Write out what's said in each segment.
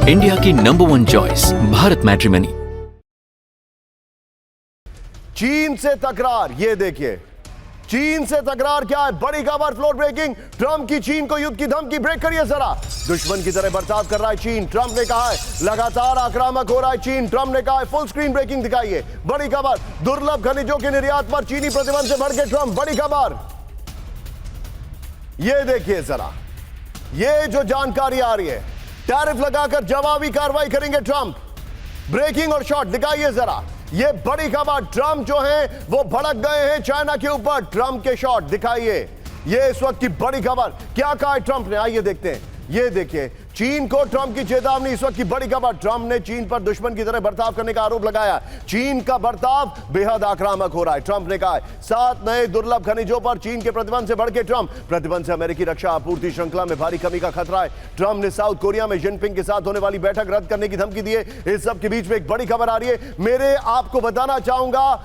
India की number 1 choice Bharat matrimony. चीन से तकरार, ये देखिए चीन से तकरार क्या है, बड़ी खबर, फ्लोर ब्रेकिंग। ट्रंप की चीन को युद्ध की धमकी, ब्रेक करिए जरा। दुश्मन की तरह बर्ताव कर रहा है चीन, ट्रंप ने कहा है। लगातार आक्रामक हो रहा है चीन, ट्रंप ने कहा है फुल स्क्रीन ब्रेकिंग दिखाइए। बड़ी खबर, दुर्लभ खनिजों के निर्यात पर चीनी प्रतिबंध से भड़के ट्रंप, बड़ी खबर। ये देखिए जरा, ये जो जानकारी आ रही है, टैरिफ लगाकर जवाबी कार्रवाई करेंगे ट्रंप। ब्रेकिंग और शॉट दिखाइए जरा, ये बड़ी खबर। ट्रंप जो है वो भड़क गए हैं चाइना के ऊपर, ट्रंप के शॉट दिखाइए। ये इस वक्त की बड़ी खबर, क्या कहा है ट्रंप ने, आइए देखते हैं। ये देखिए चीन को ट्रंप की चेतावनी, इस वक्त की बड़ी खबर। ट्रंप ने चीन पर दुश्मन की तरह बर्ताव करने का आरोप लगाया। चीन का बर्ताव बेहद आक्रामक हो रहा है, ट्रंप ने कहा है। 7 नए दुर्लभ खनिजों पर चीन के प्रतिबंध से भड़के ट्रंप। प्रतिबंध से अमेरिकी रक्षा आपूर्ति श्रृंखला में भारी कमी का खतरा है। ट्रंप ने साउथ कोरिया में जिनपिंग के साथ होने वाली बैठक रद्द करने की धमकी दी है। इस सब के बीच में एक बड़ी खबर आ रही है, मेरे आपको बताना चाहूंगा,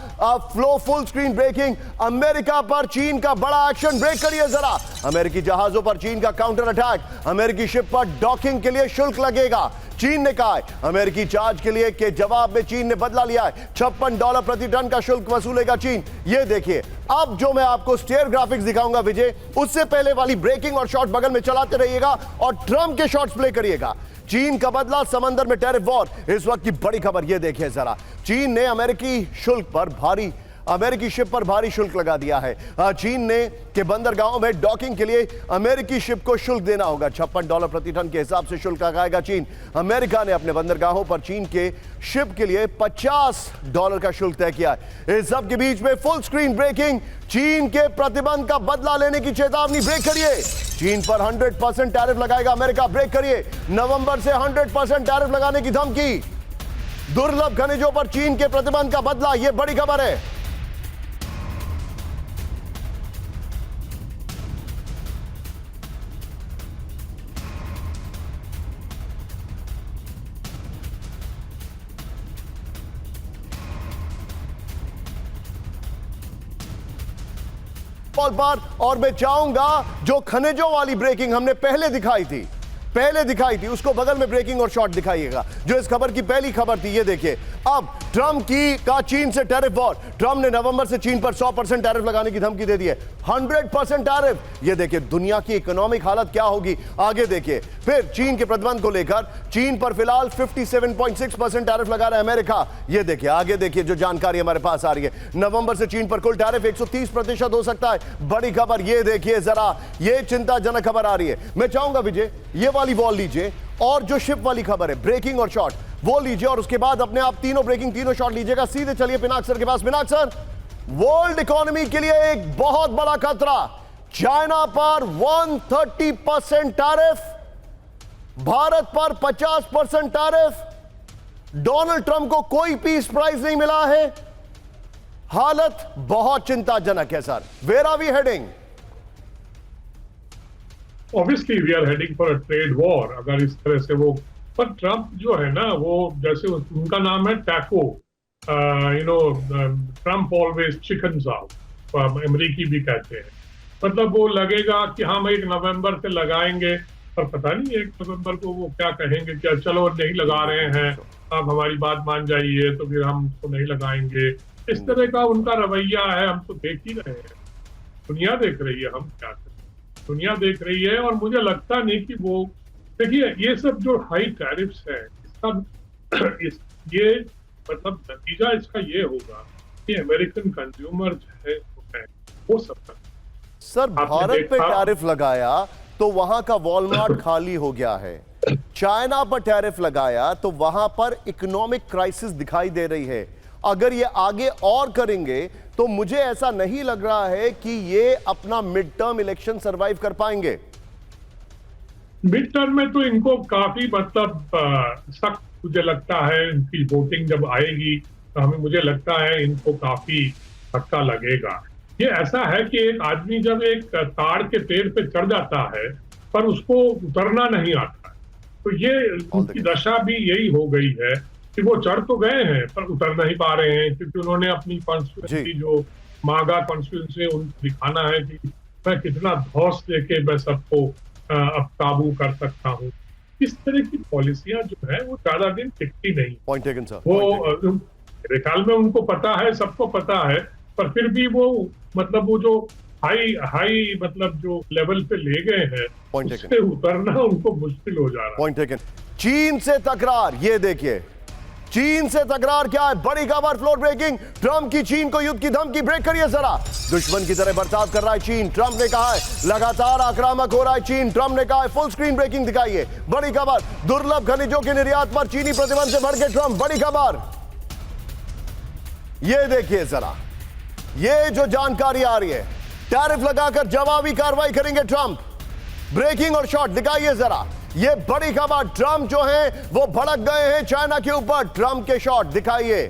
flow full screen breaking. America पर चीन का बड़ा एक्शन, ब्रेक करिए जरा। अमेरिकी जहाजों पर चीन का काउंटर अटैक, अमेरिकी शिप पर डॉकिंग के लिए शुल्क लगेगा, चीन ने कहा है। अमेरिकी चार्ज के लिए के जवाब में चीन ने बदला लिया है, $56 प्रति टन का शुल्क वसूलेगा चीन। ये देखिए, अब जो मैं आपको स्टेयर ग्राफिक्स दिखाऊंगा विजय, उससे पहले वाली ब्रेकिंग और शॉट बगल में चलाते रहिएगा और ट्रंप के शॉट्स प्ले करिएगा। चीन का बदला, समंदर में टैरिफ वॉर, इस वक्त की बड़ी खबर। ये देखिए जरा, चीन ने अमेरिकी शिप पर भारी शुल्क लगा दिया है। चीन ने के बंदरगाहों में डॉकिंग के लिए अमेरिकी शिप को शुल्क देना होगा। $56 प्रति टन के हिसाब से शुल्क लगाएगा चीन। अमेरिका ने अपने बंदरगाहों पर चीन के शिप के लिए $50 का शुल्क तय किया है। इस सब के बीच में फुल स्क्रीन ब्रेकिंग, चीन के प्रतिबंध का बदला लेने की चेतावनी, ब्रेक करिए। चीन पर 100% टैरिफ लगाएगा अमेरिका, ब्रेक करिए। नवंबर से 100% टैरिफ लगाने की धमकी। दुर्लभ खनिजों पर चीन के प्रतिबंध का बदला, यह बड़ी खबर है। पर और मैं चाहूंगा जो खनिजों वाली ब्रेकिंग हमने पहले दिखाई थी उसको बगल में ब्रेकिंग और शॉट दिखाइएगा, जो इस खबर की पहली खबर थी। ये देखिए, अब ट्रंप का चीन से टैरिफ वॉर। ट्रंप ने नवंबर से चीन पर 100% टैरिफ लगाने की धमकी दे दी है, 100% टैरिफ। ये देखिए दुनिया की इकोनॉमिक हालत क्या होगी, आगे देखिए। फिर चीन के प्रतिबंध को लेकर चीन पर फिलहाल 57.6% टैरिफ लगा रहा है अमेरिका। ये देखिए, आगे देखिए जो जानकारी हमारे पास आ रही है, नवंबर से चीन पर कुल टैरिफ 130% हो सकता है, बड़ी खबर। ये देखिए जरा, ये चिंताजनक खबर आ रही है। मैं चाहूंगा विजय ये वाली वॉल लीजिए और जो शिप वाली खबर है, ब्रेकिंग और शॉट, वो लीजिए और उसके बाद अपने आप तीनों ब्रेकिंग तीनों शॉट लीजिएगा। सीधे चलिए पिनाक सर के पास। पिनाक सर, वर्ल्ड इकोनॉमी के लिए एक बहुत बड़ा खतरा, चाइना पर 130% टैरिफ, भारत पर 50% टैरिफ। डोनाल्ड ट्रंप को कोई पीस प्राइज नहीं मिला है, हालत बहुत चिंताजनक है sir. Where are we heading? Obviously we are heading for a trade war, अगर इस तरह से वो। पर ट्रंप जो है ना, वो जैसे उनका नाम है taco, Trump always chicken out, अमेरिकी भी कहते हैं। मतलब वो लगेगा कि हम 1 नवंबर से लगाएंगे, पर पता नहीं 1 नवंबर को वो क्या कहेंगे, क्या चलो नहीं लगा रहे हैं, आप हमारी बात मान जाइए तो फिर हम उसको नहीं लगाएंगे। इस तरह का उनका रवैया है, हम तो देख ही रहे हैं, दुनिया देख रही है, हम क्या करें, दुनिया देख रही है। और मुझे लगता नहीं कि वो, देखिए ये सब जो हाई टैरिफ्स है, इसका ये मतलब नतीजा इसका ये होगा कि अमेरिकन कंज्यूमर जो है वो सब सर, भारत पे टैरिफ लगाया तो वहां का वॉलमार्ट खाली हो गया है। चाइना पर टैरिफ लगाया तो वहां पर इकोनॉमिक क्राइसिस दिखाई दे रही है। अगर ये आगे और करेंगे तो मुझे ऐसा नहीं लग रहा है कि ये अपना मिड टर्म इलेक्शन सरवाइव कर पाएंगे। मिड टर्म में तो इनको काफी मतलब सख्त मुझे लगता है, इनकी वोटिंग जब आएगी तो मुझे लगता है इनको काफी धक्का लगेगा। ये ऐसा है कि एक आदमी जब एक ताड़ के पेड़ पे चढ़ जाता है पर उसको उतरना नहीं आता, तो ये उनकी दशा भी यही हो गई है कि वो चढ़ तो गए हैं पर उतर नहीं पा रहे हैं, क्योंकि उन्होंने अपनी कॉन्स्टिट्यूएंसी जो मागा कॉन्स्टिट्यूएंसी उनको दिखाना है कि मैं कितना धौस लेके मैं सबको अब काबू कर सकता हूँ। इस तरह की पॉलिसियां जो है वो ज्यादा दिन टिकती नहीं। Point taken sir. वो मेरे ख्याल में उनको पता है, सबको पता है, पर फिर भी वो मतलब वो जो हाई मतलब जो लेवल पे ले गए हैं उससे उतरना उनको मुश्किल हो जा रहा है। Point taken. चीन से तकरार, ये देखिए चीन से तकरार क्या है, बड़ी खबर, फ्लोर ब्रेकिंग। ट्रंप की चीन को युद्ध की धमकी, ब्रेक करिए जरा। दुश्मन की तरह बर्ताव कर रहा है चीन, ट्रंप ने कहा है लगातार आक्रामक हो रहा है चीन। ट्रंप ने कहा है फुल स्क्रीन ब्रेकिंग दिखाइए। बड़ी खबर, दुर्लभ खनिजों के निर्यात पर चीनी प्रतिबंध से भड़के ट्रंप। बड़ी खबर ये देखिए जरा, ये जो जानकारी आ रही है, टैरिफ लगाकर जवाबी कार्रवाई करेंगे ट्रंप। ब्रेकिंग और शॉट दिखाइए जरा, ये बड़ी खबर। ट्रंप जो है वो भड़क गए हैं चाइना के ऊपर। ट्रंप के शॉट दिखाइए,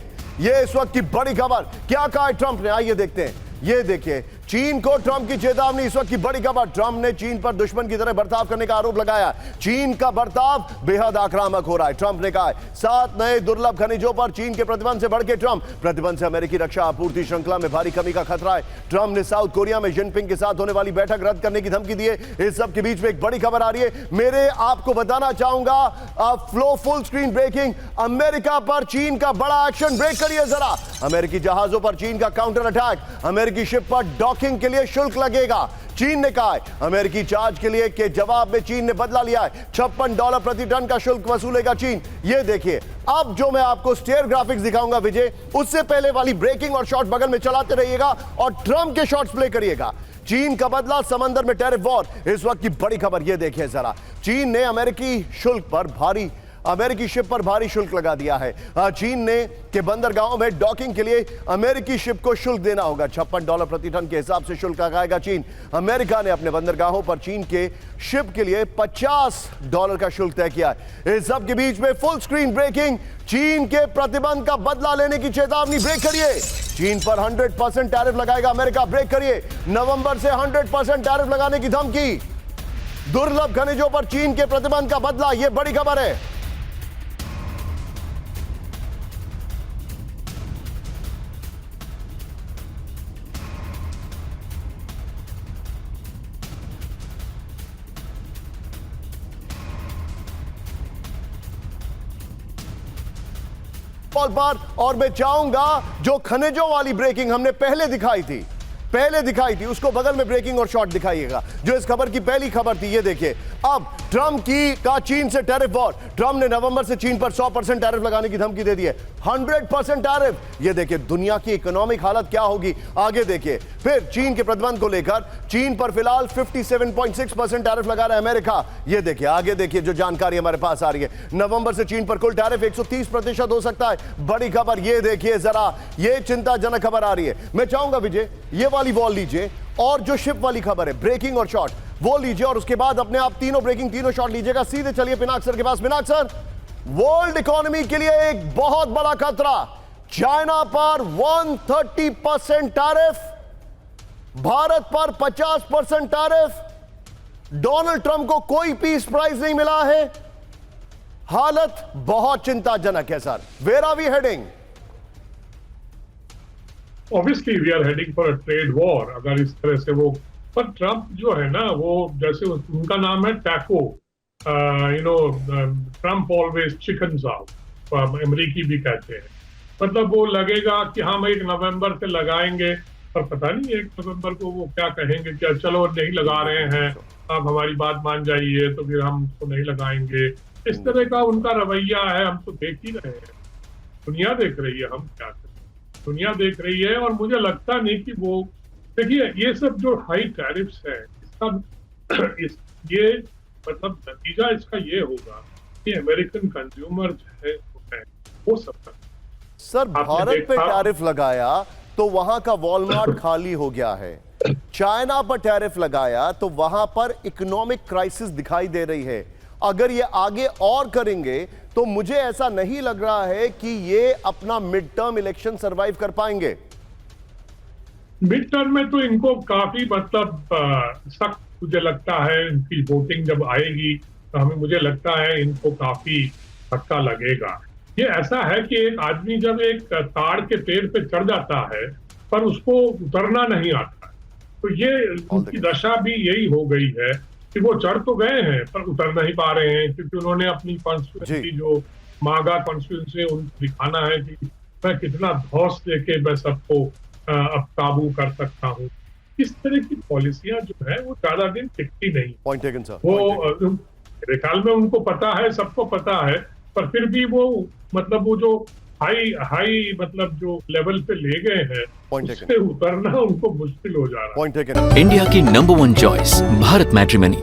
ये इस वक्त की बड़ी खबर। क्या कहा है ट्रंप ने, आइए देखते हैं। ये देखिए चीन को ट्रंप की चेतावनी, इस वक्त की बड़ी खबर। ट्रंप ने चीन पर दुश्मन की तरह बर्ताव करने का आरोप लगाया। चीन का बर्ताव बेहद आक्रामक हो रहा है। ट्रंप ने कहा 7 नए दुर्लभ खनिजों पर चीन के प्रतिबंध से भड़के ट्रंप। प्रतिबंध से अमेरिकी रक्षा आपूर्ति श्रृंखला में भारी कमी का खतरा है। ट्रंप ने साउथ कोरिया में जिनपिंग के साथ होने वाली बैठक रद्द करने की धमकी दी है। इस सब के बीच में एक बड़ी खबर आ रही है, मेरे आपको बताना चाहूंगा flow full screen breaking. America पर चीन का बड़ा एक्शन, ब्रेक करिए जरा। अमेरिकी जहाजों पर चीन का काउंटर अटैक। अमेरिकी शिप पर डॉकिंग के लिए शुल्क लगेगा, चीन ने कहा है। अमेरिकी चार्ज के लिए के जवाब में चीन ने बदला लिया है। $56 प्रति टन का शुल्क वसूलेगा चीन। ये देखिए, अब जो मैं आपको स्टेयर ग्राफिक्स दिखाऊंगा विजय, उससे पहले वाली ब्रेकिंग और शॉट बगल में चलाते रहिएगा और ट्रंप के शॉट्स प्ले करिएगा। चीन का बदला, समंदर में टैरिफ वॉर, इस वक्त की बड़ी खबर ये देखिए जरा। चीन ने अमेरिकी शिप पर भारी शुल्क लगा दिया है। चीन ने के बंदरगाहों में डॉकिंग के लिए अमेरिकी शिप को शुल्क देना होगा। $56 प्रति टन के हिसाब से शुल्क लगाएगा चीन। अमेरिका ने अपने बंदरगाहों पर चीन के शिप के लिए $50 का शुल्क तय किया है। इस सब के बीच में फुल स्क्रीन ब्रेकिंग, चीन के प्रतिबंध का बदला लेने की चेतावनी, ब्रेक करिए। चीन पर 100% टैरिफ लगाएगा अमेरिका, ब्रेक करिए। नवंबर से 100% टैरिफ लगाने की धमकी। दुर्लभ खनिजों पर चीन के प्रतिबंध का बदला, यह बड़ी खबर है। पर और मैं चाहूंगा जो खनिजों वाली ब्रेकिंग हमने पहले दिखाई थी उसको बगल में ब्रेकिंग और शॉट दिखाइएगा, जो इस खबर की पहली खबर थी। ये देखिए, अब ट्रंप का चीन से टैरिफ वॉर। ट्रंप ने नवंबर से चीन पर 100% टैरिफ लगाने की धमकी दे दी है। 100% टैरिफ। ये देखिए दुनिया की इकोनॉमिक हालत क्या होगी, आगे देखिए। फिर चीन के प्रतिबंध को लेकर चीन पर फिलहाल 57.6% टैरिफ लगा रहा है अमेरिका। ये देखिए, आगे देखिए जो जानकारी हमारे पास आ रही है। नवंबर से चीन पर कुल टैरिफ 130% हो सकता है। बड़ी खबर ये देखिए जरा, ये चिंताजनक खबर आ रही है। मैं चाहूंगा विजय ये वाली वॉल लीजिए और जो शिप वाली खबर है ब्रेकिंग और शॉट वो लीजिए, और उसके बाद अपने आप तीनों ब्रेकिंग तीनों शॉट लीजिएगा। सीधे चलिए पिनाक सर के पास। पिनाक सर, वर्ल्ड इकोनॉमी के लिए एक बहुत बड़ा खतरा, चाइना पर 130% टैरिफ, भारत पर 50% टैरिफ। डोनाल्ड ट्रंप को कोई पीस प्राइज नहीं मिला है। हालत बहुत चिंताजनक है sir. Where are we heading? Obviously we are heading for a trade war अगर इस तरह से वो। पर ट्रंप जो है ना, वो जैसे उनका नाम है taco, Trump always chicken south, अमेरिकी भी कहते हैं। मतलब वो लगेगा कि हम 1 नवंबर से लगाएंगे, पर पता नहीं 1 नवंबर को वो क्या कहेंगे, क्या चलो नहीं लगा रहे हैं, आप हमारी बात मान जाइए तो फिर हम उसको नहीं लगाएंगे। इस तरह का उनका रवैया है। हम तो देख ही रहे हैं, दुनिया देख रही है, हम क्या करें, दुनिया देख रही है। और मुझे लगता नहीं कि वो, देखिए ये सब जो हाई टैरिफ्स है इसका ये मतलब नतीजा इसका ये होगा कि अमेरिकन कंज्यूमर जो है वो सब सर भारत पे टैरिफ लगाया तो वहां का वॉलमार्ट खाली हो गया है। चाइना पर टैरिफ लगाया तो वहां पर इकोनॉमिक क्राइसिस दिखाई दे रही है। अगर ये आगे और करेंगे तो मुझे ऐसा नहीं लग रहा है कि ये अपना मिड टर्म इलेक्शन सरवाइव कर पाएंगे। मिड टर्म में तो इनको काफी मतलब सख्त मुझे लगता है, इनकी वोटिंग जब आएगी तो मुझे लगता है इनको काफी धक्का लगेगा। ये ऐसा है कि एक आदमी जब एक ताड़ के पेड़ पे चढ़ जाता है पर उसको उतरना नहीं आता, तो ये उनकी दशा भी यही हो गई है कि वो चढ़ तो गए हैं पर उतर नहीं पा रहे हैं, क्योंकि उन्होंने अपनी कॉन्स्टिट्यूंसी जो मागा कॉन्स्टिट्यूंसी उनको दिखाना है कि मैं कितना धौस देके मैं सबको अब काबू कर सकता हूँ। इस तरह की पॉलिसियां जो है वो ज्यादा दिन टिकती नहीं। Point taken sir. वो मेरे ख्याल में उनको पता है, सबको पता है, पर फिर भी वो मतलब वो जो हाई मतलब जो लेवल पे ले गए हैं उससे उतरना उनको मुश्किल हो जा रहा है। Point taken. इंडिया की नंबर 1 चॉइस भारत मैट्रिमनी।